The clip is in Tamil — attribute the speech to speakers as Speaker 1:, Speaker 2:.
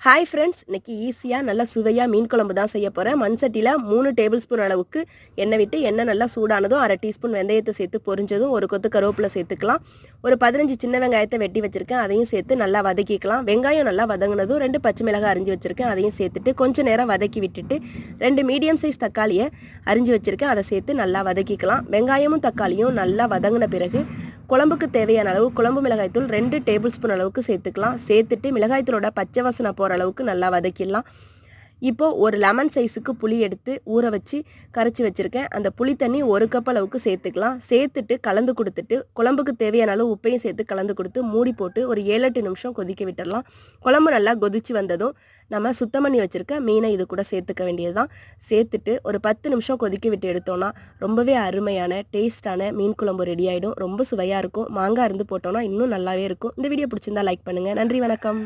Speaker 1: ஹாய் ஃப்ரெண்ட்ஸ், இன்னைக்கு ஈஸியாக நல்லா சுவையாக மீன் குழம்பு தான் செய்ய போகிறேன். மண் சட்டியில் 3 டேபிள் ஸ்பூன் அளவுக்கு எண்ணெய் விட்டு எண்ணெய் நல்லா சூடானதும் 1/2 டீஸ்பூன் வெந்தயத்தை சேர்த்து பொரிஞ்சதும் ஒரு கொத்து கருவேப்பிலை சேர்த்துக்கலாம். ஒரு 15 சின்ன வெங்காயத்தை வெட்டி வச்சுருக்கேன், அதையும் சேர்த்து நல்லா வதக்கிக்கலாம். வெங்காயம் நல்லா வதங்கினதும் 2 பச்சை மிளகாய் அரிஞ்சு வச்சுருக்கேன், அதையும் சேர்த்துட்டு கொஞ்சம் நேரம் வதக்கி விட்டுட்டு 2 மீடியம் சைஸ் தக்காளியை அரிஞ்சு வச்சுருக்கேன், அதை சேர்த்து நல்லா வதக்கிக்கலாம். வெங்காயமும் தக்காளியும் நல்லா வதங்கின பிறகு குழம்புக்கு தேவையான அளவு குழம்பு மிளகாய்த்தூள் 2 டேபிள் ஸ்பூன் அளவுக்கு சேர்த்துக்கலாம். சேர்த்துட்டு மிளகாய்த்தூளோட பச்சை வாசனை போகிற அளவுக்கு நல்லா வதக்கிடலாம். இப்போது ஒரு லெமன் சைஸுக்கு புளி எடுத்து ஊற வச்சு கரைச்சி வச்சுருக்கேன், அந்த புளி தண்ணி 1 கப் அளவுக்கு சேர்த்துக்கலாம். சேர்த்துட்டு கலந்து கொடுத்துட்டு குழம்புக்கு தேவையான அளவு உப்பையும் சேர்த்து கலந்து கொடுத்து மூடி போட்டு ஒரு 7-8 நிமிஷம் கொதிக்க விட்டுடலாம். குழம்பு நல்லா கொதிச்சு வந்ததும் நம்ம சுத்தம் பண்ணி வச்சுருக்க மீனை இது கூட சேர்த்துக்க வேண்டியது தான். சேர்த்துட்டு ஒரு 10 நிமிஷம் கொதிக்க விட்டு எடுத்தோன்னா ரொம்பவே அருமையான டேஸ்டான மீன் குழம்பு ரெடி ஆகிடும். ரொம்ப சுவையாக இருக்கும். மாங்காய் இருந்து போட்டோன்னா இன்னும் நல்லாவே இருக்கும். இந்த வீடியோ பிடிச்சிருந்தா லைக் பண்ணுங்கள். நன்றி, வணக்கம்.